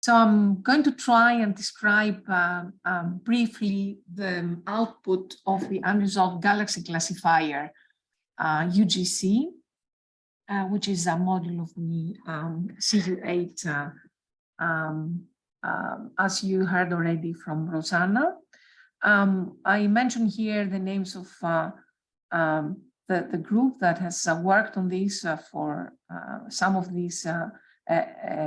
So I'm going to try and describe briefly the output of the unresolved galaxy classifier, UGC, which is a module of the CU8, as you heard already from Rosanna. I mentioned here the names of the group that has worked on this for some of these.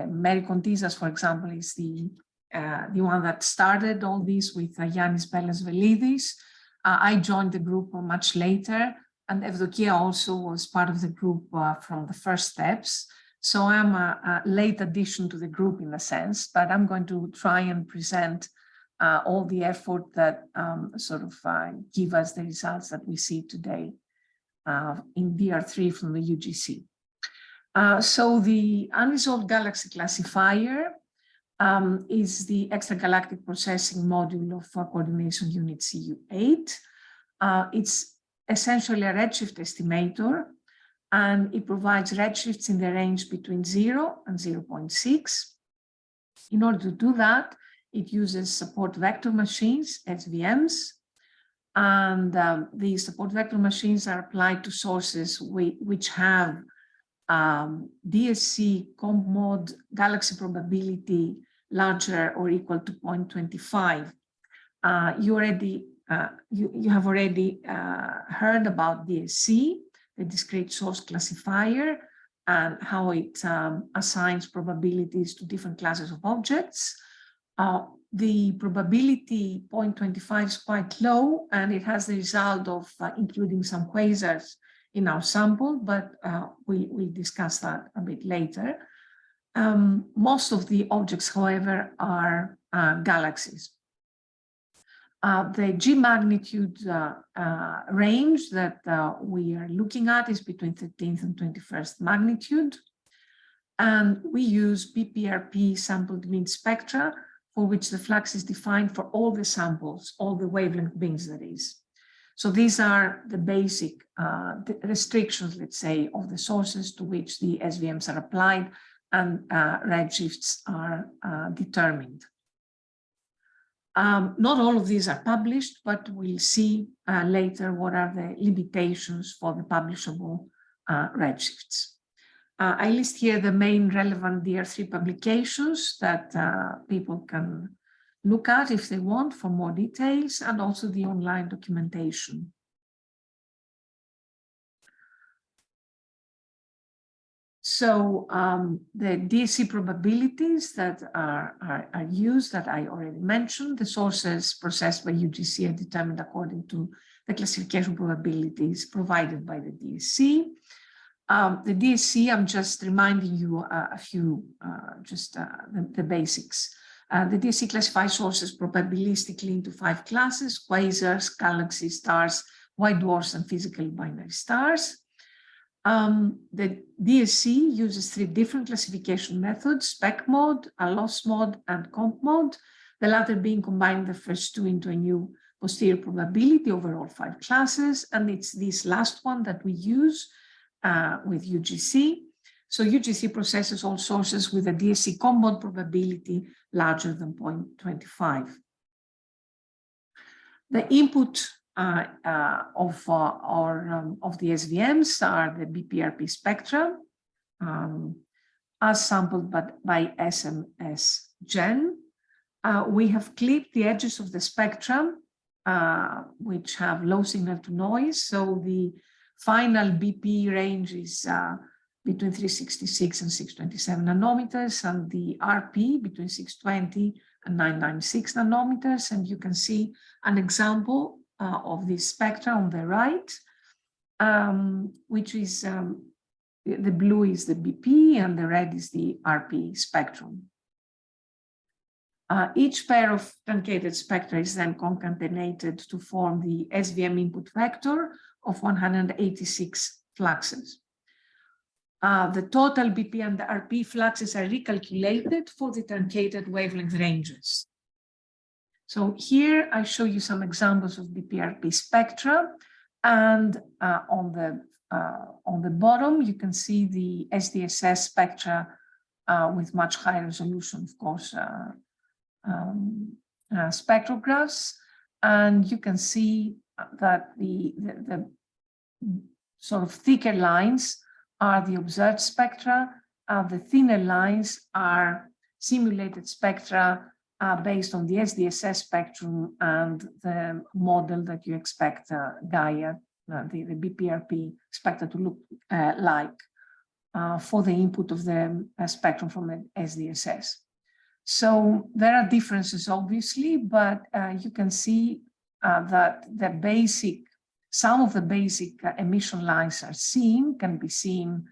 Mary Contizas, for example, is the one that started all this with Yannis Belas-Velidis. I joined the group much later, and Evdokia also was part of the group from the first steps. So I'm a late addition to the group in a sense, but I'm going to try and present all the effort that sort of give us the results that we see today in DR3 from the UGC. So the unresolved galaxy classifier is the extragalactic processing module of coordination unit CU8. It's essentially a redshift estimator, and it provides redshifts in the range between 0 and 0.6. In order to do that, it uses support vector machines, SVMs, and these support vector machines are applied to sources which have DSC comp mod galaxy probability larger or equal to 0.25. You have already heard about DSC, the discrete source classifier, and how it assigns probabilities to different classes of objects. The probability 0.25 is quite low, and it has the result of including some quasars in our sample, but we'll discuss that a bit later. Most of the objects, however, are galaxies. The G magnitude range that we are looking at is between 13th and 21st magnitude. And we use BPRP sampled mean spectra, for which the flux is defined for all the samples, all the wavelength bins that is. So these are the basic restrictions, let's say, of the sources to which the SVMs are applied and redshifts are determined. Not all of these are published, but we'll see later what are the limitations for the publishable redshifts. I list here the main relevant DR3 publications that people can look at if they want for more details, and also the online documentation. So the DSC probabilities that are used, that I already mentioned, the sources processed by UGC are determined according to the classification probabilities provided by the DSC. The DSC, I'm just reminding you a few, the basics. The DSC classifies sources probabilistically into 5 classes: quasars, galaxies, stars, white dwarfs, and physical binary stars. The DSC uses 3 different classification methods: spec mode, a loss mode, and comp mode, the latter being combined the first 2 into a new posterior probability over all 5 classes. And it's this last one that we use with UGC. So UGC processes all sources with a DSC comp mode probability larger than 0.25. The input of the SVMs are the BPRP spectra, as sampled by SMS Gen. We have clipped the edges of the spectrum, which have low signal to noise. So the final BP range is between 366 and 627 nanometers, and the RP between 620 and 996 nanometers. And you can see an example of this spectra on the right, which is the blue is the BP and the red is the RP spectrum. Each pair of truncated spectra is then concatenated to form the SVM input vector of 186 fluxes. The total BP and the RP fluxes are recalculated for the truncated wavelength ranges. So here I show you some examples of BPRP spectra, and on the bottom you can see the SDSS spectra with much higher resolution, of course, spectrographs. And you can see that the sort of thicker lines are the observed spectra. The thinner lines are simulated spectra based on the SDSS spectrum and the model that you expect Gaia, the BPRP, expected to look like for the input of the spectrum from the SDSS. So there are differences, obviously, but you can see that some of the basic emission lines can be seen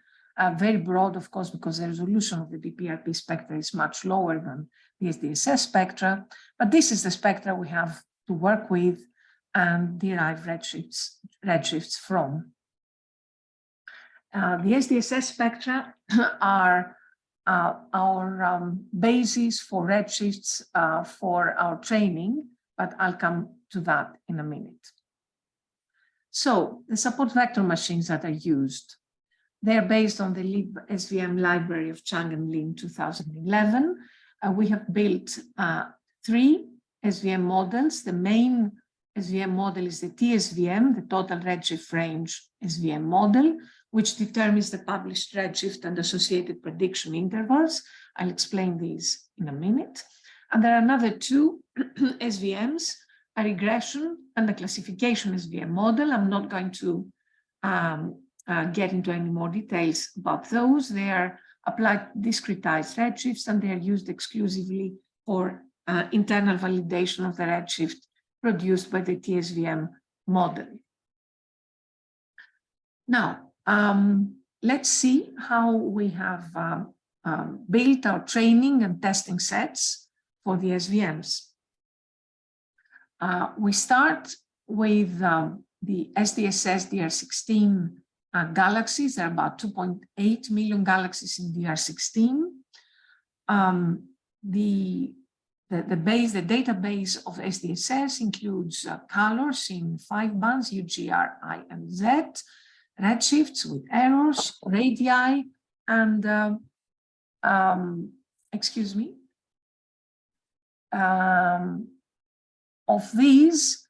very broad, of course, because the resolution of the BPRP spectra is much lower than the SDSS spectra. But this is the spectra we have to work with and derive redshifts from. The SDSS spectra are our basis for redshifts for our training, but I'll come to that in a minute. So the support vector machines that are used, they're based on the LibSVM library of Chang and Lin 2011. We have built 3 SVM models. The main SVM model is the TSVM, the total redshift range SVM model, which determines the published redshift and associated prediction intervals. I'll explain these in a minute. And there are another 2 SVMs, a regression and a classification SVM model. I'm not going to get into any more details about those. They are applied discretized redshifts, and they are used exclusively for internal validation of the redshift produced by the TSVM model. Now, let's see how we have built our training and testing sets for the SVMs. We start with the SDSS DR16 galaxies. There are about 2.8 million galaxies in DR16. The database of SDSS includes colors in 5 bands, U, G, R, I, and Z, redshifts with errors, radii, and of these,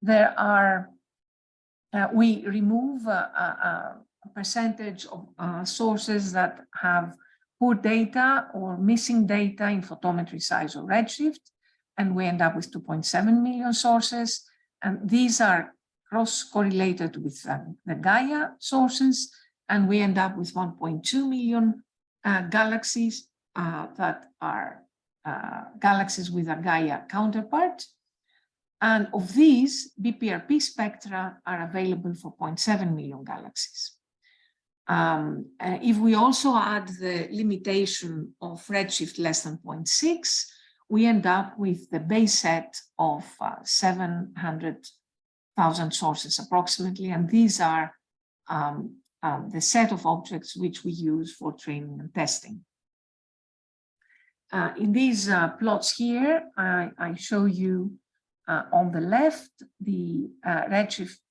there are we remove a percentage of sources that have poor data or missing data in photometry size or redshift, and we end up with 2.7 million sources. And these are cross-correlated with the Gaia sources, and we end up with 1.2 million galaxies that are galaxies with a Gaia counterpart. And of these, BPRP spectra are available for 0.7 million galaxies. If we also add the limitation of redshift less than 0.6, we end up with the base set of 700,000 sources approximately, and these are the set of objects which we use for training and testing. In these plots here, I show you on the left the redshift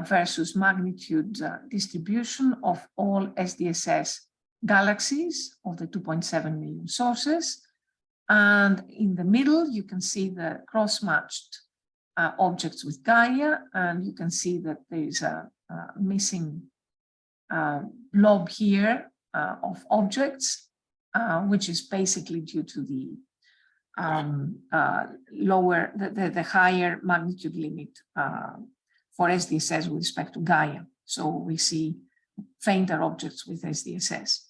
versus magnitude distribution of all SDSS galaxies of the 2.7 million sources. And in the middle, you can see the cross-matched objects with Gaia, and you can see that there is a missing blob here of objects, which is basically due to the the higher magnitude limit for SDSS with respect to Gaia. So we see fainter objects with SDSS.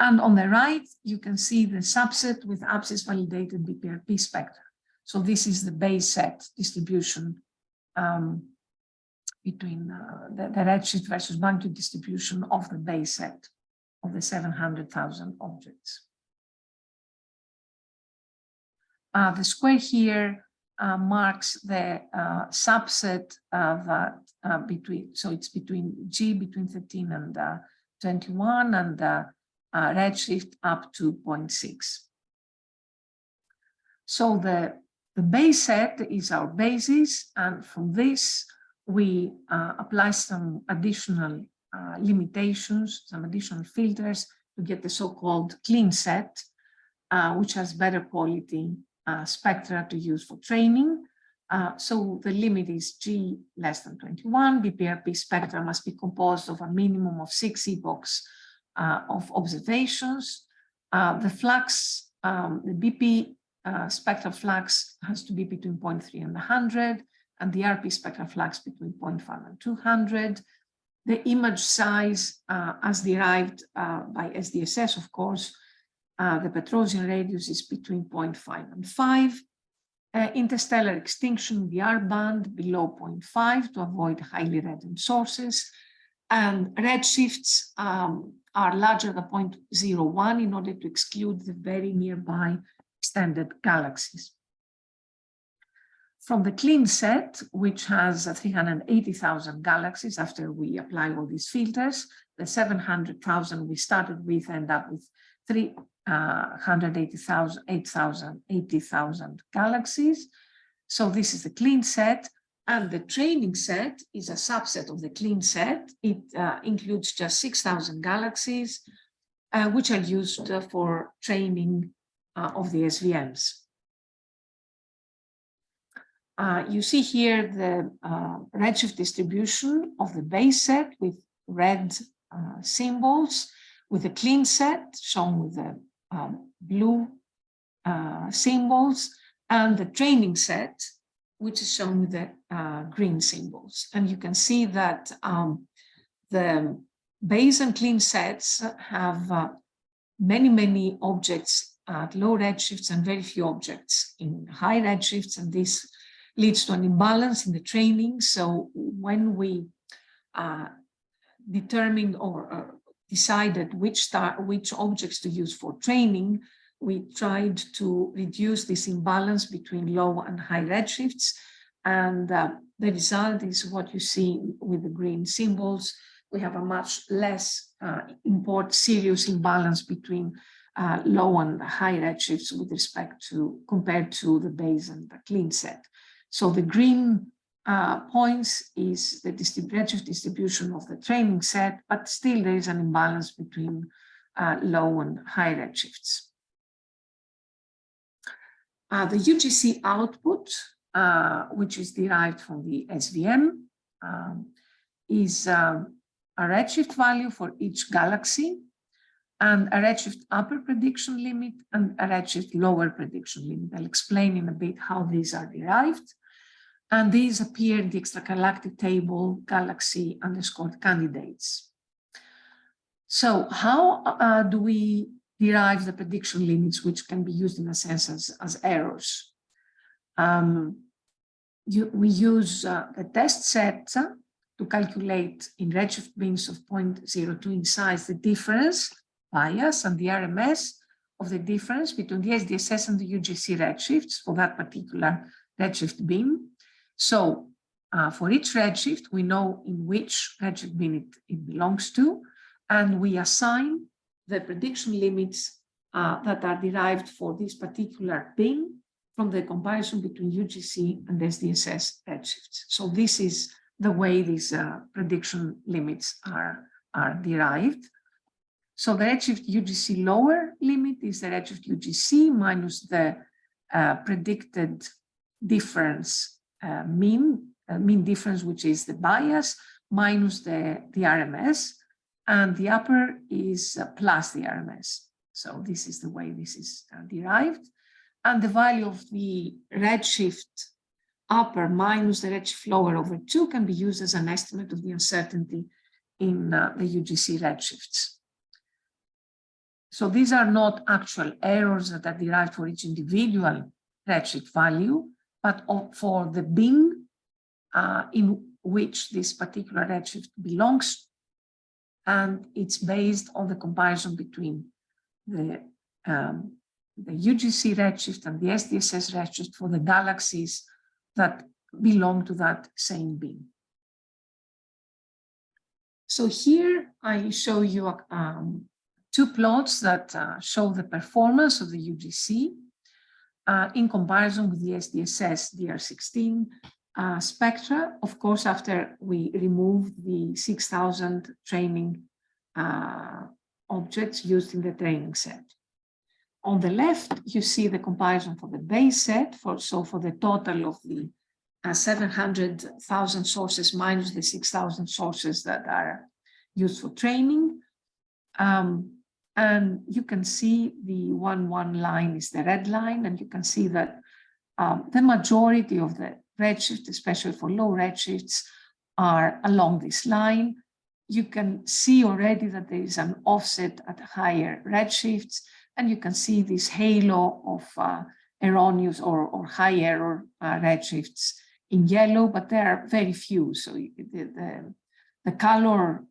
And on the right, you can see the subset with APSIS validated BPRP spectra. So this is the base set distribution between the redshift versus magnitude distribution of the base set of the 700,000 objects. The square here marks the subset that so it's between G between 13 and 21 and redshift up to 0.6. So the base set is our basis, and from this we apply some additional limitations, some additional filters to to get the so-called clean set, which has better quality spectra to use for training. So the limit is G less than 21. BPRP spectra must be composed of a minimum of 6 epochs of observations. The flux, the BP spectral flux has to be between 0.3 and 100, and the RP spectral flux between 0.5 and 200. The image size as derived by SDSS, of course, the Petrosian radius is between 0.5 and 5. Interstellar extinction, the R band below 0.5 to avoid highly reddened sources. And redshifts are larger than 0.01 in order to exclude the very nearby extended galaxies. From the clean set, which has 380,000 galaxies after we apply all these filters, the 700,000 we started with end up with 80,000 galaxies. So this is the clean set, and the training set is a subset of the clean set. It includes just 6,000 galaxies, which are used for training of the SVMs. You see here the redshift distribution of the base set with red symbols, with the clean set shown with the blue symbols, and the training set, which is shown with the green symbols. And you can see that the base and clean sets have many objects at low redshifts and very few objects in high redshifts, and this leads to an imbalance in the training. So when we determined or decided which objects to use for training, we tried to reduce this imbalance between low and high redshifts. And the result is what you see with the green symbols. We have a much less serious imbalance between low and high redshifts with respect to, compared to the base and the clean set. So the green points is the redshift distribution of the training set, but still there is an imbalance between low and high redshifts. The UGC output, which is derived from the SVM, is a redshift value for each galaxy, and a redshift upper prediction limit and a redshift lower prediction limit. I'll explain in a bit how these are derived. And these appear in the extragalactic table, galaxy _ candidates. So how do we derive the prediction limits, which can be used in a sense as errors? We use the test set to calculate in redshift bins of 0.02 in size the difference, bias, and the RMS of the difference between the SDSS and the UGC redshifts for that particular redshift bin. So for each redshift, we know in which redshift bin it belongs to, and we assign the prediction limits that are derived for this particular bin from the comparison between UGC and SDSS redshifts. So this is the way these prediction limits are derived. So the redshift UGC lower limit is the redshift UGC minus the predicted difference mean difference, which is the bias, minus the RMS, and the upper is plus the RMS. So this is the way this is derived. And the value of the redshift upper minus the redshift lower over 2 can be used as an estimate of the uncertainty in the UGC redshifts. So these are not actual errors that are derived for each individual redshift value, but for the bin in which this particular redshift belongs, and it's based on the comparison between the UGC redshift and the SDSS redshift for the galaxies that belong to that same bin. So here I show you two plots that show the performance of the UGC in comparison with the SDSS DR16 spectra, of course, after we remove the 6,000 training objects used in the training set. On the left, you see the comparison for the base set, for the total of the 700,000 sources minus the 6,000 sources that are used for training. And you can see the 1-1 line is the red line, and you can see that the majority of the redshifts, especially for low redshifts, are along this line. You can see already that there is an offset at higher redshifts, and you can see this halo of erroneous or high error redshifts in yellow, but there are very few. So the color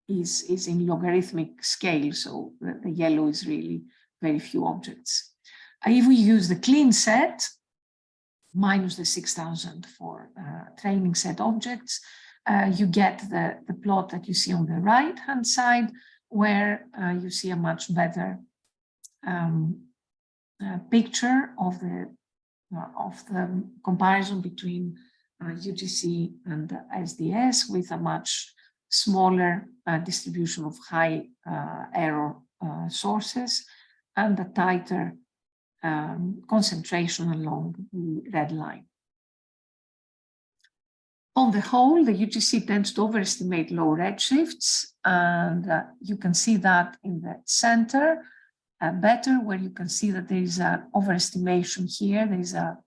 is in logarithmic scale, so the yellow is really very few objects. If we use the clean set, minus the 6,000 for training set objects, you get the plot that you see on the right-hand side, where you see a much better picture of the comparison between UGC and SDS, with a much smaller distribution of high error sources and a tighter concentration along the red line. On the whole, the UGC tends to overestimate low redshifts, and you can see that in the center better, where you can see that there is an overestimation here. There is a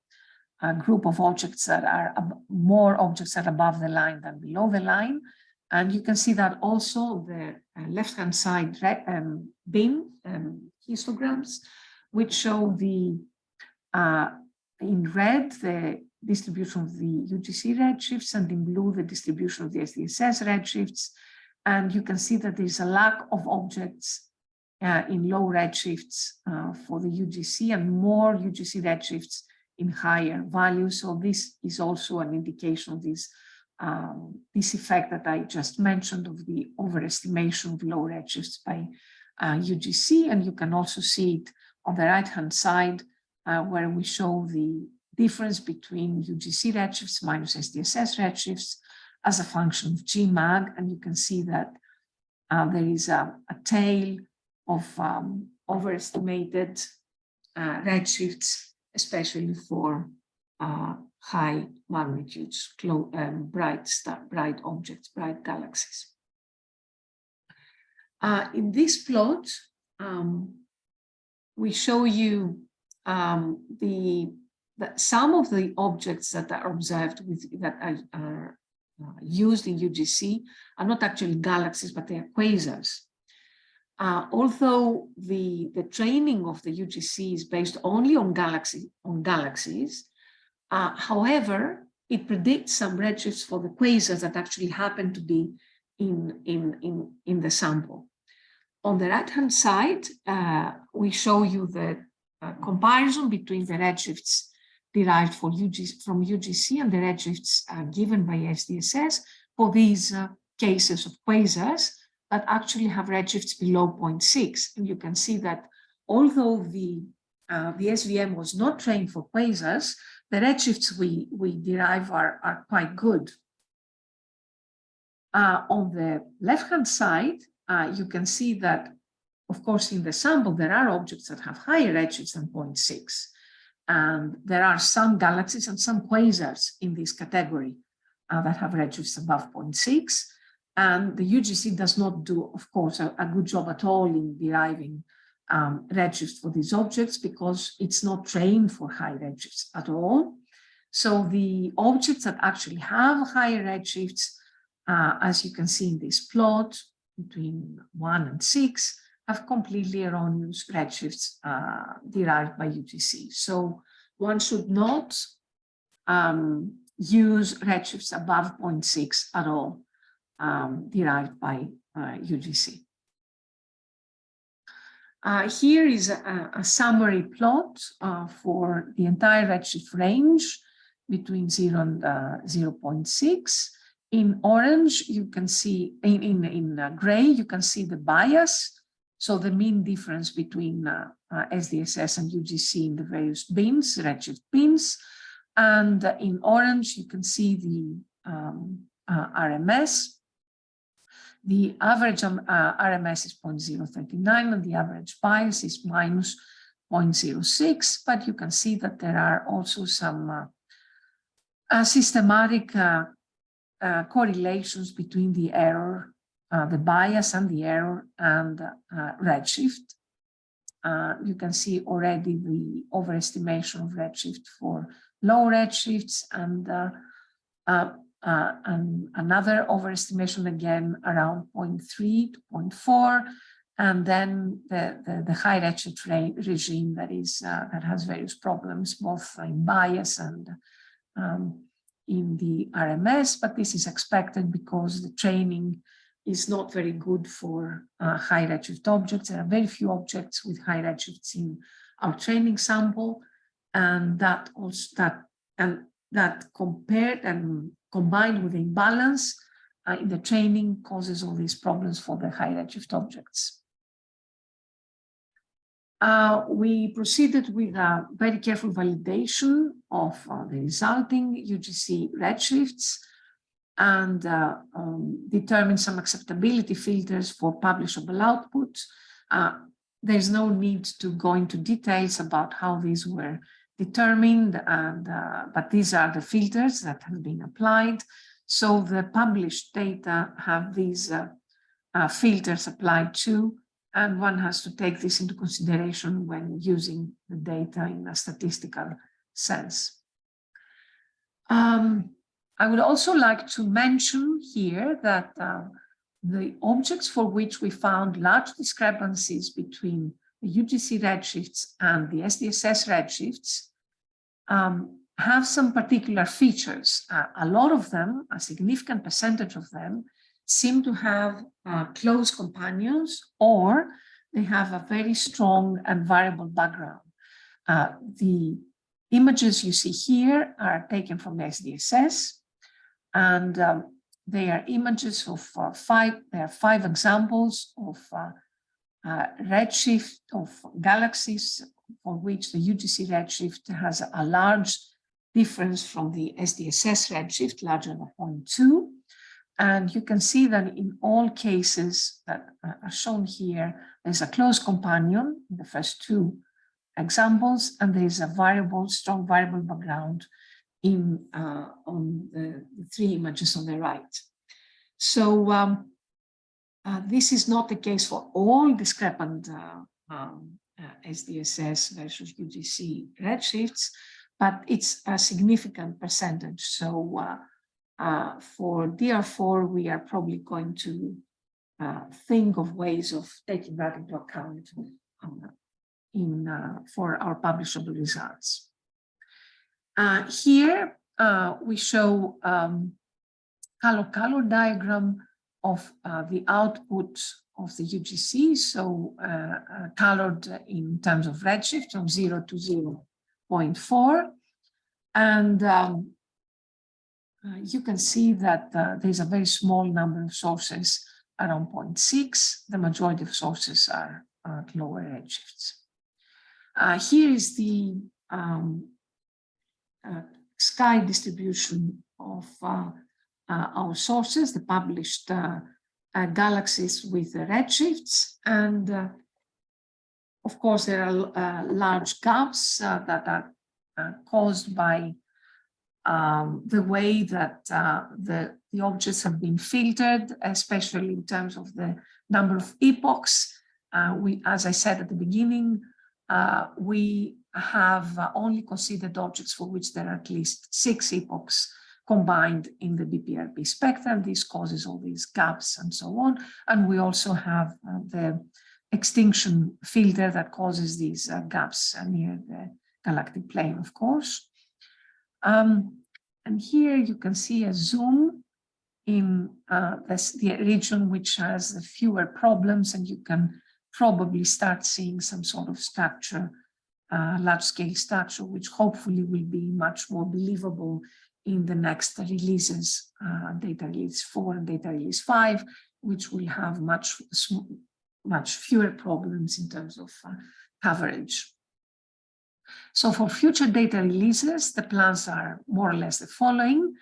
group of objects that are more objects that are above the line than below the line. And you can see that also the left-hand side bin histograms, which show the in red the distribution of the UGC redshifts, and in blue the distribution of the SDSS redshifts. And you can see that there is a lack of objects in low redshifts for the UGC, and more UGC redshifts in higher values. So this is also an indication of this effect that I just mentioned of the overestimation of low redshifts by UGC. And you can also see it on the right-hand side, where we show the difference between UGC redshifts minus SDSS redshifts as a function of Gmag. And you can see that there is a tail of overestimated redshifts, especially for high magnitudes, bright objects, bright galaxies. In this plot, we show you some of the objects that are observed that are used in UGC are not actually galaxies, but they are quasars. Although the training of the UGC is based only on galaxies, however, it predicts some redshifts for the quasars that actually happen to be in the sample. On the right-hand side, we show you the comparison between the redshifts derived from UGC and the redshifts given by SDSS for these cases of quasars that actually have redshifts below 0.6. And you can see that although the SVM was not trained for quasars, the redshifts we derive are quite good. On the left-hand side, you can see that, of course, in the sample, there are objects that have higher redshifts than 0.6. And there are some galaxies and some quasars in this category that have redshifts above 0.6. And the UGC does not do, of course, a good job at all in deriving redshifts for these objects, because it's not trained for high redshifts at all. So the objects that actually have higher redshifts, as you can see in this plot, between 1 and 6, have completely erroneous redshifts derived by UGC. So one should not use redshifts above 0.6 at all, derived by UGC. Here is a summary plot for the entire redshift range between 0 and 0.6. In orange, you can see, in gray, you can see the bias. So the mean difference between SDSS and UGC in the various bins, redshift bins. And in orange, you can see the RMS. The average RMS is 0.039 and the average bias is minus 0.06, but you can see that there are also some systematic correlations between the error, the bias and the error and redshift. You can see already the overestimation of redshift for low redshifts and another overestimation again around 0.3 to 0.4, and then the high redshift regime that has various problems both in bias and in the RMS, but this is expected because the training is not very good for high redshift objects. There are very few objects with high redshifts in our training sample, and that compared and combined with imbalance in the training causes all these problems for the high redshift objects. We proceeded with a very careful validation of the resulting UGC redshifts and determined some acceptability filters for publishable output. There's no need to go into details about how these were determined, but these are the filters that have been applied. So the published data have these filters applied to, and one has to take this into consideration when using the data in a statistical sense. I would also like to mention here that the objects for which we found large discrepancies between the UGC redshifts and the SDSS redshifts have some particular features. A lot of them, a significant percentage of them, seem to have close companions, or they have a very strong and variable background. The images you see here are taken from the SDSS, and they are images of there are 5 examples of redshift of galaxies for which the UGC redshift has a large difference from the SDSS redshift, larger than 0.2. And you can see that in all cases that are shown here, there's a close companion in the first 2 examples, and there's a strong variable background on the 3 images on the right. So this is not the case for all discrepant SDSS versus UGC redshifts, but it's a significant percentage. So for DR4, we are probably going to think of ways of taking that into account for our publishable results. Here we show color diagram of the output of the UGC, so colored in terms of redshift from 0 to 0.4, and you can see that there's a very small number of sources around 0.6. The majority of sources are at lower redshifts. Here is the sky distribution of our sources, the published galaxies with the redshifts, and of course there are large gaps that are caused by the way that the objects have been filtered, especially in terms of the number of epochs. As I said at the beginning, we have only considered objects for which there are at least 6 epochs combined in the BPRP spectrum. This causes all these gaps and so on. And we also have the extinction filter that causes these gaps near the galactic plane, of course. And here you can see a zoom in the region which has the fewer problems, and you can probably start seeing some sort of structure, large-scale structure, which hopefully will be much more believable in the next releases, data release 4 and data release 5, which will have much fewer problems in terms of coverage. So for future data releases, the plans are more or less the following.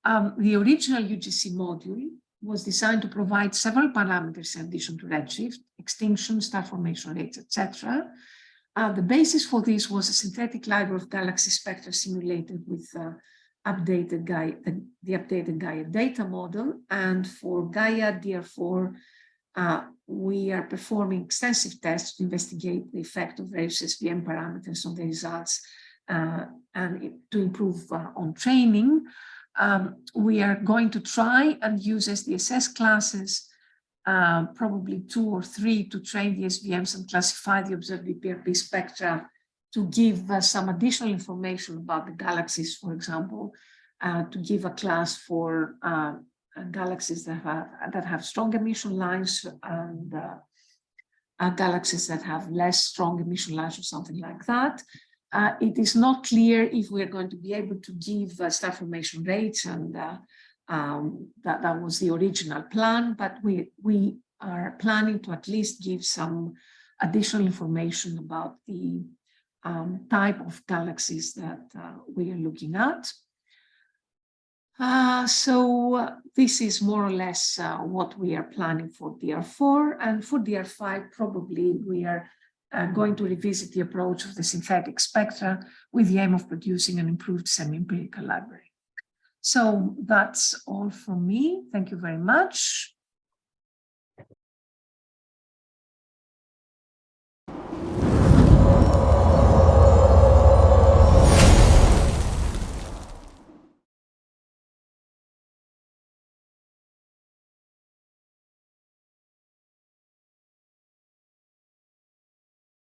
The original UGC module was designed to provide several parameters in addition to redshift, extinction, star formation rates, etc. The basis for this was a synthetic library of galaxy spectra simulated with the updated Gaia data model. And for Gaia DR3, we are performing extensive tests to investigate the effect of various SVM parameters on the results and to improve on training. We are going to try and use SDSS classes, probably 2 or 3, to train the SVMs and classify the observed DPRP spectra to give some additional information about the galaxies, for example, to give a class for galaxies that have strong emission lines and galaxies that have less strong emission lines or something like that. It is not clear if we're going to be able to give star formation rates, and that was the original plan, but we are planning to at least give some additional information about the type of galaxies that we are looking at. So this is more or less what we are planning for DR4, and for DR5 probably we are going to revisit the approach of the synthetic spectra with the aim of producing an improved semi-empirical library. So that's all from me. Thank you very much.